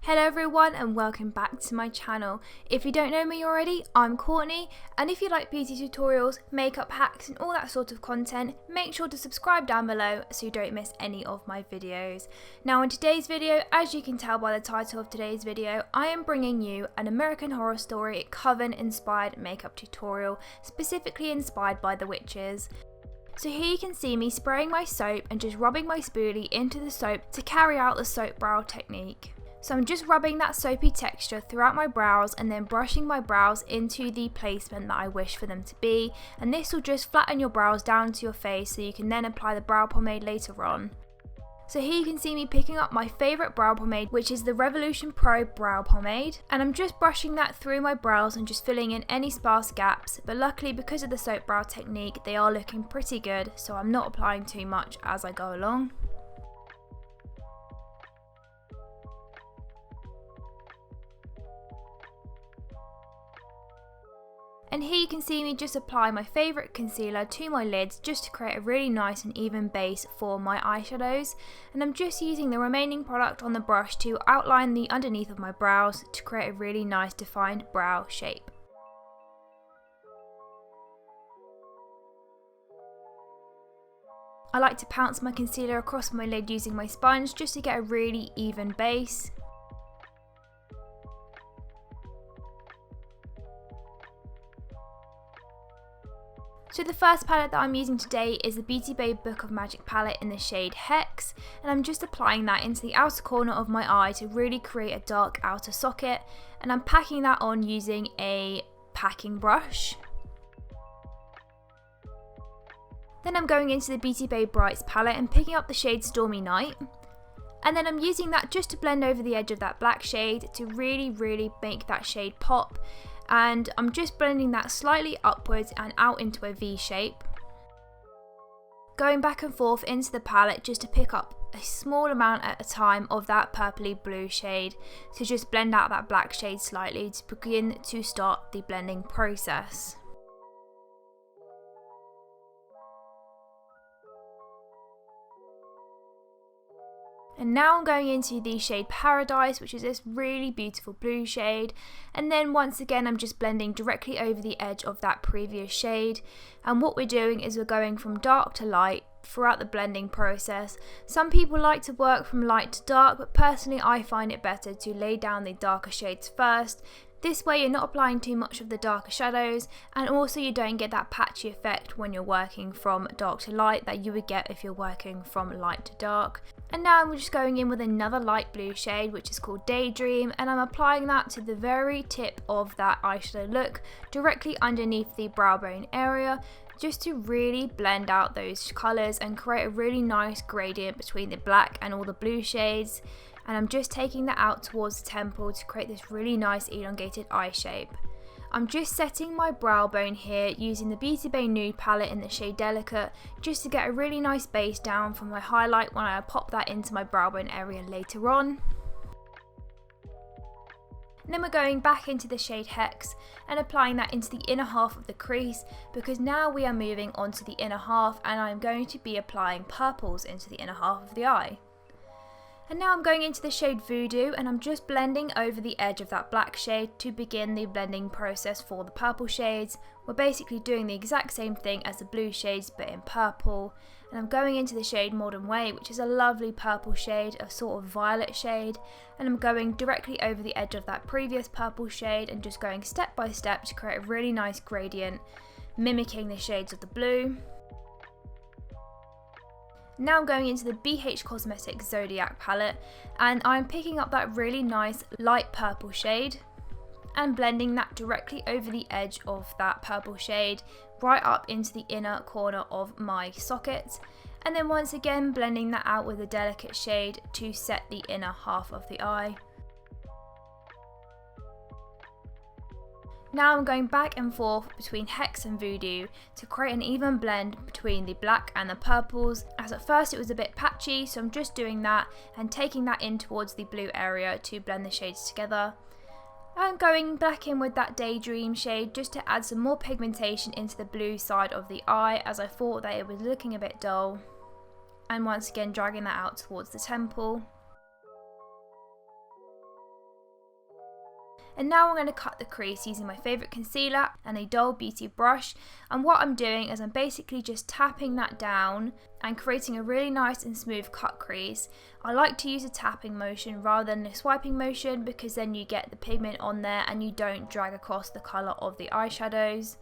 Hello everyone and welcome back to my channel. If you don't know me already, I'm Courtney, and if you like beauty tutorials, makeup hacks and all that sort of content, make sure to subscribe down below so you don't miss any of my videos. Now in today's video, as you can tell by the title of today's video, I am bringing you an American Horror Story Coven inspired makeup tutorial, specifically inspired by the witches. So here you can see me spraying my soap and just rubbing my spoolie into the soap to carry out the soap brow technique. So I'm just rubbing that soapy texture throughout my brows and then brushing my brows into the placement that I wish for them to be, and this will just flatten your brows down to your face so you can then apply the brow pomade later on. So here you can see me picking up my favourite brow pomade, which is the Revolution Pro Brow Pomade, and I'm just brushing that through my brows and just filling in any sparse gaps, but luckily because of the soap brow technique they are looking pretty good, so I'm not applying too much as I go along. And here you can see me just apply my favourite concealer to my lids just to create a really nice and even base for my eyeshadows, and I'm just using the remaining product on the brush to outline the underneath of my brows to create a really nice defined brow shape. I like to pounce my concealer across my lid using my sponge just to get a really even base. So the first palette that I'm using today is the Beauty Babe Book of Magic palette in the shade Hex, and I'm just applying that into the outer corner of my eye to really create a dark outer socket, and I'm packing that on using a packing brush. Then I'm going into the Beauty Babe Brights palette and picking up the shade Stormy Night, and then I'm using that just to blend over the edge of that black shade to really make that shade pop. And I'm just blending that slightly upwards and out into a V shape. Going back and forth into the palette just to pick up a small amount at a time of that purpley blue shade to just blend out that black shade slightly to begin to start the blending process. And now I'm going into the shade Paradise, which is this really beautiful blue shade, and then once again I'm just blending directly over the edge of that previous shade, and what we're doing is we're going from dark to light throughout the blending process. Some people like to work from light to dark, but personally I find it better to lay down the darker shades first. This way you're not applying too much of the darker shadows, and also you don't get that patchy effect when you're working from dark to light that you would get if you're working from light to dark. And now I'm just going in with another light blue shade which is called Daydream, and I'm applying that to the very tip of that eyeshadow look, directly underneath the brow bone area, just to really blend out those colours and create a really nice gradient between the black and all the blue shades. And I'm just taking that out towards the temple to create this really nice elongated eye shape. I'm just setting my brow bone here using the Beauty Babe Nude Palette in the shade Delicate just to get a really nice base down for my highlight when I pop that into my brow bone area later on. And then we're going back into the shade Hex and applying that into the inner half of the crease, because now we are moving on to the inner half and I'm going to be applying purples into the inner half of the eye. And now I'm going into the shade Voodoo and I'm just blending over the edge of that black shade to begin the blending process for the purple shades. We're basically doing the exact same thing as the blue shades but in purple. And I'm going into the shade Modern Way, which is a lovely purple shade, a sort of violet shade. And I'm going directly over the edge of that previous purple shade and just going step by step to create a really nice gradient, mimicking the shades of the blue. Now I'm going into the BH Cosmetics Zodiac palette and I'm picking up that really nice light purple shade and blending that directly over the edge of that purple shade right up into the inner corner of my socket, and then once again blending that out with a delicate shade to set the inner half of the eye. Now I'm going back and forth between Hex and Voodoo to create an even blend between the black and the purples, as at first it was a bit patchy, so I'm just doing that and taking that in towards the blue area to blend the shades together. I'm going back in with that Daydream shade just to add some more pigmentation into the blue side of the eye, as I thought that it was looking a bit dull, and once again dragging that out towards the temple. And now I'm going to cut the crease using my favourite concealer and a dull beauty brush. And what I'm doing is I'm basically just tapping that down and creating a really nice and smooth cut crease. I like to use a tapping motion rather than a swiping motion because then you get the pigment on there and you don't drag across the colour of the eyeshadows.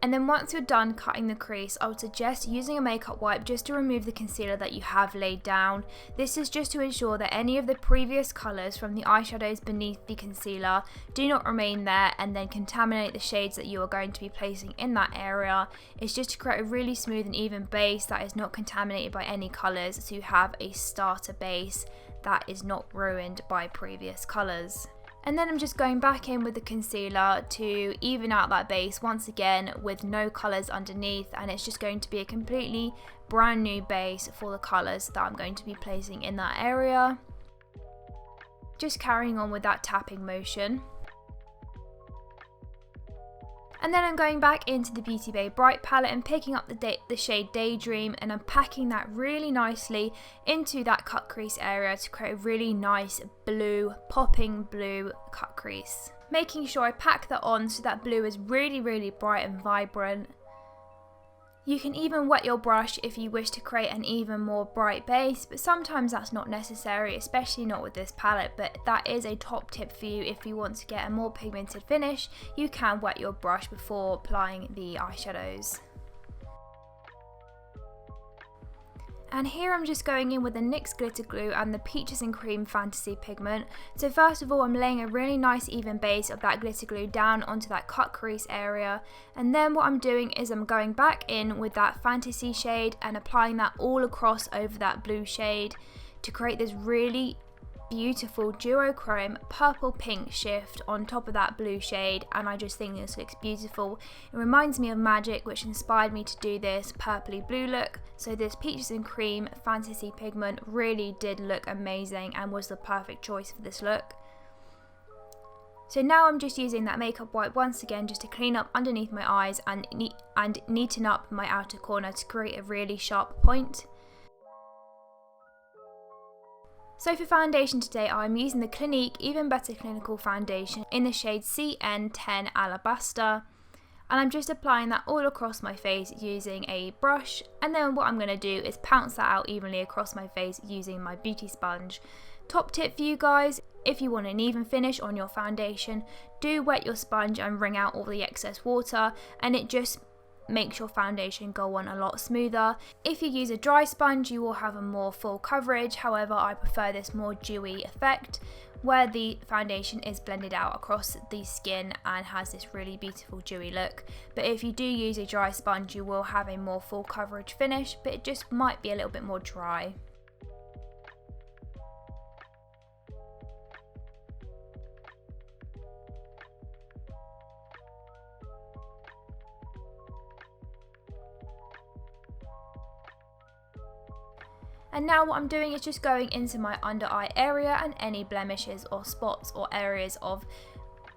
And then once you're done cutting the crease, I would suggest using a makeup wipe just to remove the concealer that you have laid down. This is just to ensure that any of the previous colours from the eyeshadows beneath the concealer do not remain there and then contaminate the shades that you are going to be placing in that area. It's just to create a really smooth and even base that is not contaminated by any colours, so you have a starter base that is not ruined by previous colours. And then I'm just going back in with the concealer to even out that base once again with no colours underneath, and it's just going to be a completely brand new base for the colours that I'm going to be placing in that area. Just carrying on with that tapping motion. And then I'm going back into the Beauty Bay Bright palette and picking up the shade Daydream, and I'm packing that really nicely into that cut crease area to create a really nice blue, popping blue cut crease. Making sure I pack that on so that blue is really, really bright and vibrant. You can even wet your brush if you wish to create an even more bright base, but sometimes that's not necessary, especially not with this palette, but that is a top tip for you. If you want to get a more pigmented finish, you can wet your brush before applying the eyeshadows. And here I'm just going in with the NYX Glitter Glue and the Peaches and Cream Fantasy Pigment. So first of all, I'm laying a really nice even base of that glitter glue down onto that cut crease area. And then what I'm doing is I'm going back in with that Fantasy shade and applying that all across over that blue shade to create this really beautiful duochrome purple pink shift on top of that blue shade, and I just think this looks beautiful. It reminds me of Magic, which inspired me to do this purpley blue look, so this Peaches and Cream Fantasy pigment really did look amazing and was the perfect choice for this look. So now I'm just using that makeup wipe once again just to clean up underneath my eyes and neaten up my outer corner to create a really sharp point. So for foundation today, I'm using the Clinique Even Better Clinical Foundation in the shade CN10 Alabaster. And I'm just applying that all across my face using a brush. And then what I'm going to do is pounce that out evenly across my face using my beauty sponge. Top tip for you guys, if you want an even finish on your foundation, do wet your sponge and wring out all the excess water, and it just makes your foundation go on a lot smoother. If you use a dry sponge, you will have a more full coverage. However, I prefer this more dewy effect where the foundation is blended out across the skin and has this really beautiful dewy look. But if you do use a dry sponge, you will have a more full coverage finish, but it just might be a little bit more dry. And now what I'm doing is just going into my under eye area and any blemishes or spots or areas of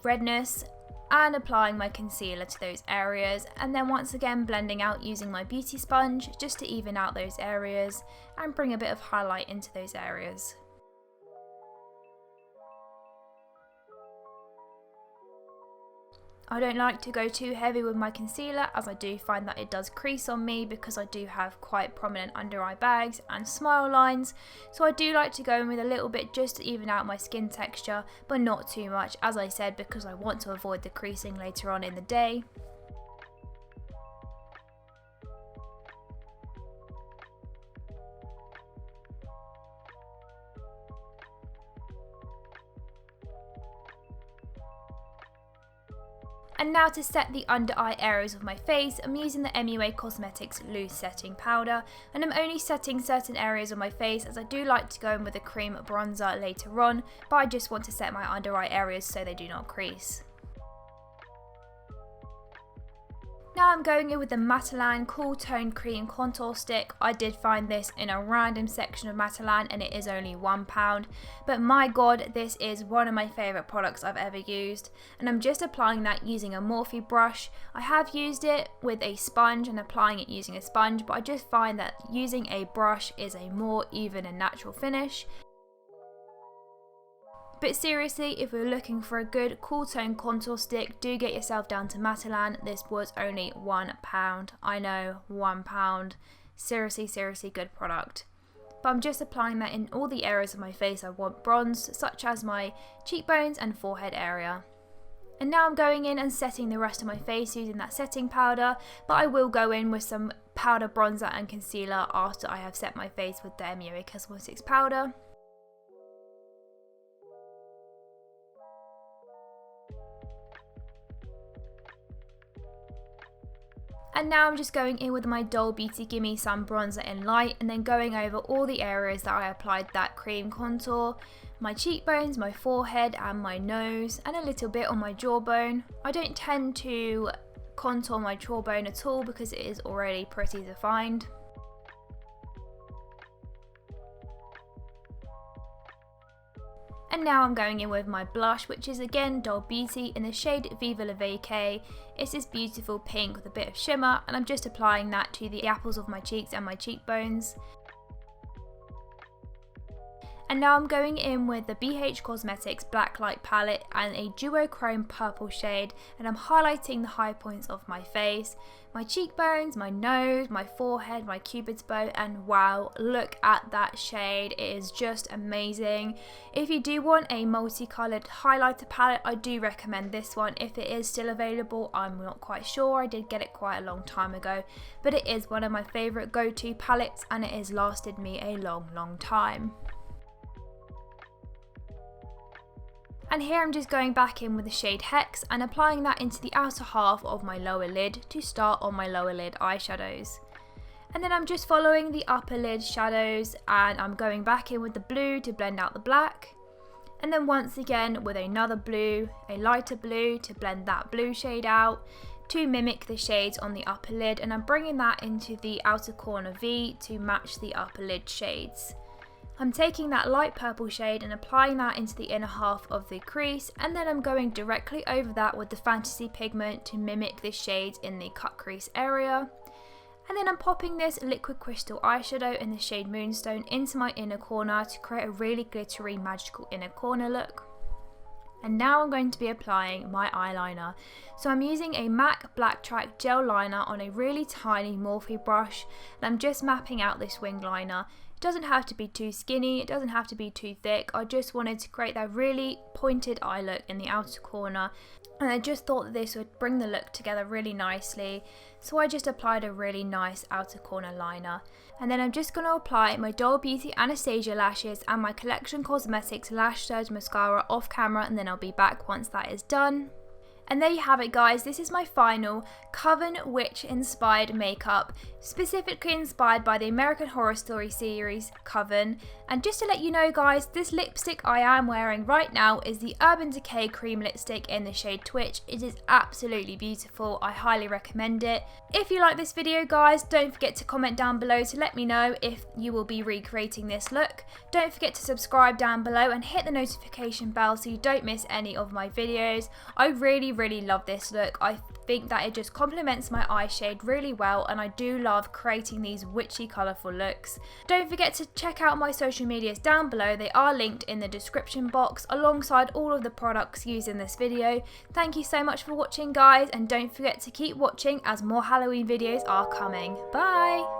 redness and applying my concealer to those areas, and then once again blending out using my beauty sponge just to even out those areas and bring a bit of highlight into those areas. I don't like to go too heavy with my concealer, as I do find that it does crease on me because I do have quite prominent under eye bags and smile lines, so I do like to go in with a little bit just to even out my skin texture, but not too much, as I said, because I want to avoid the creasing later on in the day. And now to set the under eye areas of my face, I'm using the MUA Cosmetics Loose Setting Powder, and I'm only setting certain areas of my face as I do like to go in with a cream bronzer later on, but I just want to set my under eye areas so they do not crease. Now I'm going in with the MATALAN Cool Tone Cream Contour Stick. I did find this in a random section of MATALAN and it is only £1, but my god, this is one of my favourite products I've ever used, and I'm just applying that using a Morphe brush. I have used it with a sponge and applying it using a sponge, but I just find that using a brush is a more even and natural finish. But seriously, if you're looking for a good cool tone contour stick, do get yourself down to MATALAN. This was only £1. I know, £1. Seriously good product. But I'm just applying that in all the areas of my face I want bronze, such as my cheekbones and forehead area. And now I'm going in and setting the rest of my face using that setting powder, but I will go in with some powder bronzer and concealer after I have set my face with the MUA Cosmetics powder. And now I'm just going in with my Doll Beauty Gimme Sun Bronzer in Light, and then going over all the areas that I applied that cream contour. My cheekbones, my forehead and my nose, and a little bit on my jawbone. I don't tend to contour my jawbone at all because it is already pretty defined. And now I'm going in with my blush, which is again Doll Beauty in the shade Viva La VACAY. It's this beautiful pink with a bit of shimmer, and I'm just applying that to the apples of my cheeks and my cheekbones. And now I'm going in with the BH Cosmetics Blacklight palette and a duochrome purple shade, and I'm highlighting the high points of my face, my cheekbones, my nose, my forehead, my cupid's bow, and wow, look at that shade. It is just amazing. If you do want a multicolored highlighter palette, I do recommend this one if it is still available. I'm not quite sure, I did get it quite a long time ago, but it is one of my favourite go-to palettes and it has lasted me a long time. And here I'm just going back in with the shade Hex and applying that into the outer half of my lower lid to start on my lower lid eyeshadows. And then I'm just following the upper lid shadows and I'm going back in with the blue to blend out the black. And then once again with another blue, a lighter blue to blend that blue shade out to mimic the shades on the upper lid, and I'm bringing that into the outer corner V to match the upper lid shades. I'm taking that light purple shade and applying that into the inner half of the crease, and then I'm going directly over that with the Fantasy pigment to mimic the shades in the cut crease area. And then I'm popping this liquid crystal eyeshadow in the shade Moonstone into my inner corner to create a really glittery magical inner corner look. And now I'm going to be applying my eyeliner. So I'm using a MAC Black Track gel liner on a really tiny Morphe brush, and I'm just mapping out this wing liner. It doesn't have to be too skinny, it doesn't have to be too thick. I just wanted to create that really pointed eye look in the outer corner, and I just thought that this would bring the look together really nicely. So I just applied a really nice outer corner liner. And then I'm just going to apply my Doll Beauty Anastasia lashes and my Collection Cosmetics Lash Surge Mascara off camera, and then I'll be back once that is done. And there you have it guys, this is my final Coven Witch inspired makeup, specifically inspired by the American Horror Story series Coven. And just to let you know guys, this lipstick I am wearing right now is the Urban Decay cream lipstick in the shade Twitch. It is absolutely beautiful, I highly recommend it. If you like this video guys, don't forget to comment down below to let me know if you will be recreating this look. Don't forget to subscribe down below and hit the notification bell so you don't miss any of my videos. I really love this look. I think that it just complements my eye shade really well, and I do love creating these witchy colourful looks. Don't forget to check out my social medias down below, they are linked in the description box alongside all of the products used in this video. Thank you so much for watching guys, and don't forget to keep watching as more Halloween videos are coming. Bye!